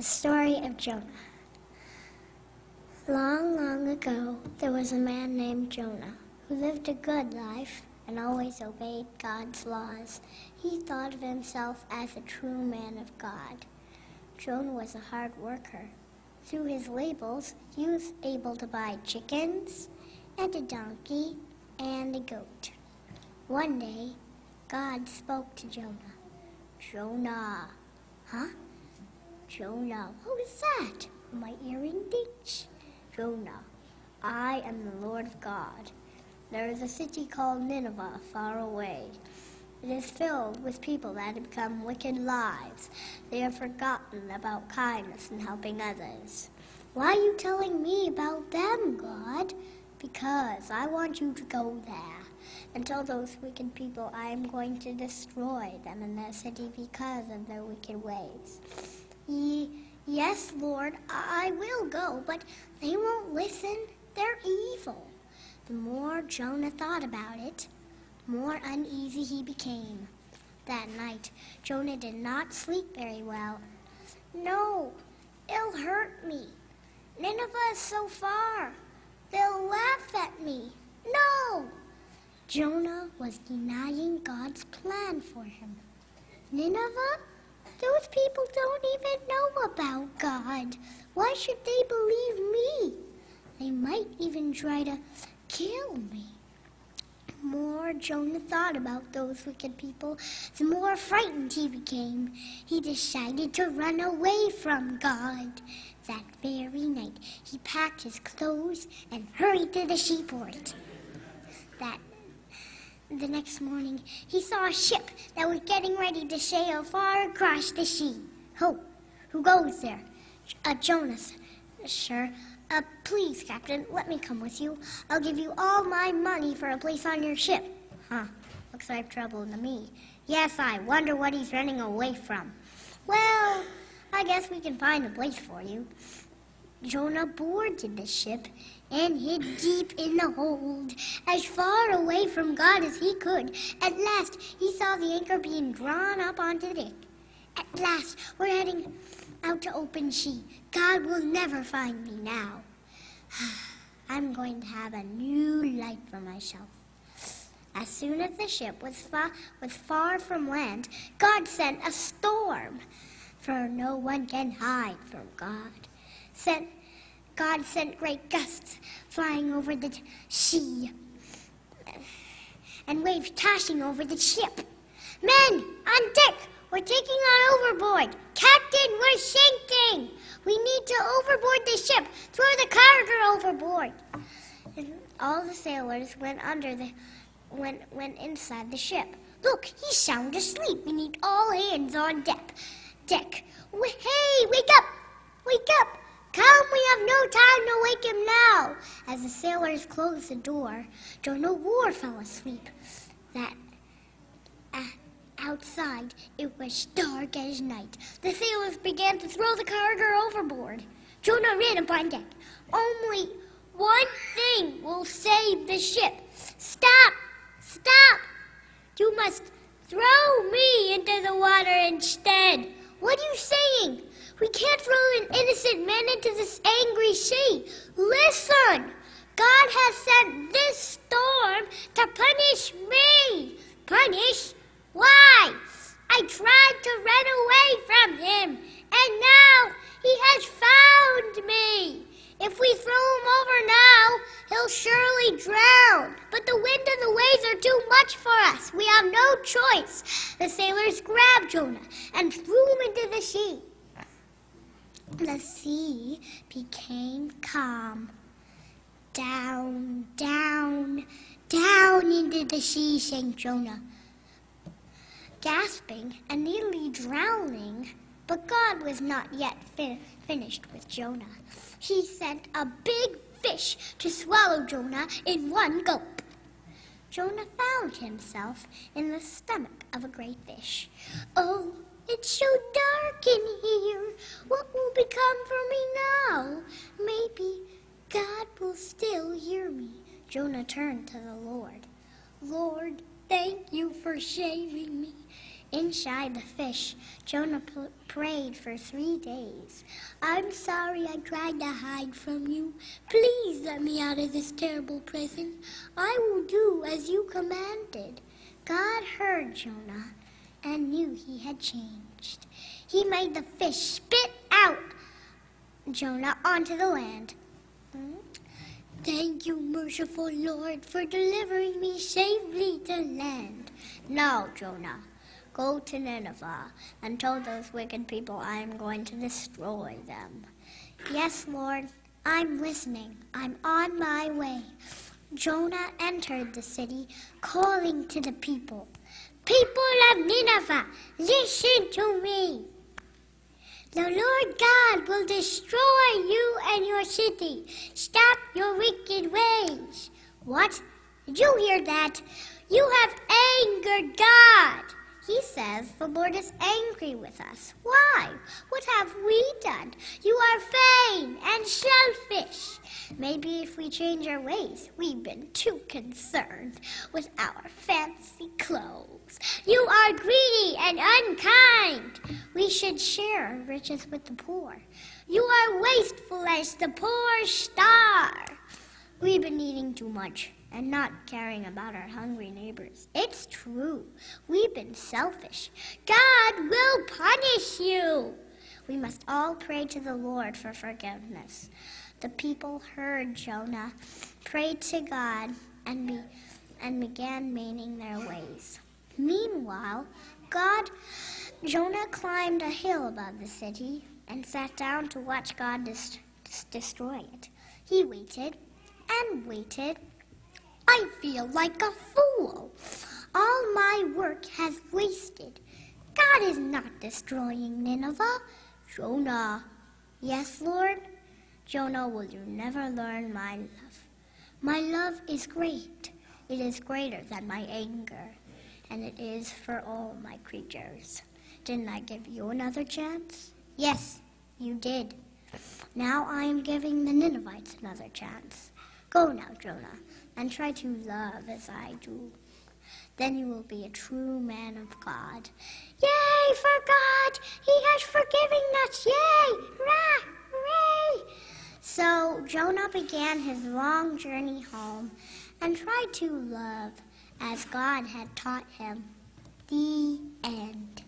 The story of Jonah. Long, long ago, there was a man named Jonah who lived a good life and always obeyed God's laws. He thought of himself as a true man of God. Jonah was a hard worker. Through his labels, he was able to buy chickens and a donkey and a goat. One day, God spoke to Jonah. Jonah. Huh? Jonah, what was that? My earring dings? Jonah, I am the Lord God. There is a city called Nineveh far away. It is filled with people that have become wicked lives. They have forgotten about kindness and helping others. Why are you telling me about them, God? Because I want you to go there and tell those wicked people I am going to destroy them in their city because of their wicked ways. Yes, Lord, I will go, but they won't listen. They're evil. The more Jonah thought about it, more uneasy he became. That night, Jonah did not sleep very well. No, it'll hurt me. Nineveh is so far. They'll laugh at me. No! Jonah was denying God's plan for him. Nineveh? Those people don't even know about God. Why should they believe me? They might even try to kill me. The more Jonah thought about those wicked people, the more frightened he became. He decided to run away from God. That very night, he packed his clothes and hurried to the seaport. The next morning, he saw a ship that was getting ready to sail far across the sea. Who goes there? Jonah, sir. Please, Captain, let me come with you. I'll give you all my money for a place on your ship. Looks like trouble to me. Yes, I wonder what he's running away from. Well, I guess we can find a place for you. Jonah boarded the ship and hid deep in the hold, as far away from God as he could. At last, he saw the anchor being drawn up onto the deck. At last, we're heading out to open sea. God will never find me now. I'm going to have a new life for myself. As soon as the ship was far from land, God sent a storm, for no one can hide from God. God sent great gusts flying over the sea and waves tossing over the ship. Men, on deck, we're taking on overboard. Captain, we're sinking. We need to overboard the ship. Throw the cargo overboard. And all the sailors went inside the ship. Look, he's sound asleep. We need all hands on deck. Hey, wake up! Wake up! Come, we have no time to wake him now. As the sailors closed the door, Jonah fell asleep. Outside, it was dark as night. The sailors began to throw the cargo overboard. Jonah ran up on deck. Only one thing will save the ship. Stop! Stop! You must throw me into the water instead. What are you saying? We can't throw an innocent man into this angry sea. Listen! God has sent this storm to punish me. Punish? Why? I tried to run away from him, and now he has found me. If we throw him over now, he'll surely drown. But the wind and the waves are too much for us. We have no choice. The sailors grabbed Jonah and threw him into the sea. The sea became calm. Down, down, down into the sea sank Jonah, gasping and nearly drowning. But God was not yet finished with Jonah. He sent a big fish to swallow Jonah in one gulp. Jonah found himself in the stomach of a great fish. Oh, it's so dark in here. What will become for me now? Maybe God will still hear me. Jonah turned to the Lord. Lord, thank you for saving me. Inside the fish, Jonah prayed for 3 days. I'm sorry I tried to hide from you. Please let me out of this terrible prison. I will do as you commanded. God heard Jonah and knew he had changed. He made the fish spit out Jonah onto the land. Thank you, merciful Lord, for delivering me safely to land. Now, Jonah, go to Nineveh and tell those wicked people I am going to destroy them. Yes, Lord, I'm listening. I'm on my way. Jonah entered the city, calling to the people. People of Nineveh, listen to me. The Lord God will destroy you and your city. Stop your wicked ways. What? Did you hear that? You have angered God. He says the Lord is angry with us. Why? What have we done? You are vain and selfish. Maybe if we change our ways, we've been too concerned with our fancy clothes. You are greedy and unkind. We should share our riches with the poor. You are wasteful as the poor star. We've been eating too much and not caring about our hungry neighbors. It's true. We've been selfish. God will punish you. We must all pray to the Lord for forgiveness. The people heard Jonah, prayed to God, and began mending their ways. Meanwhile, Jonah climbed a hill above the city and sat down to watch God destroy it. He waited and waited. I feel like a fool. All my work has wasted. God is not destroying Nineveh. Jonah. Yes, Lord. Jonah, will you never learn my love? My love is great. It is greater than my anger, and it is for all my creatures. Didn't I give you another chance? Yes, you did. Now I am giving the Ninevites another chance. Go now, Jonah, and try to love as I do. Then you will be a true man of God. Yay for God! He has forgiven us! Yay! Rah! Hooray! So Jonah began his long journey home and tried to love as God had taught him. The end.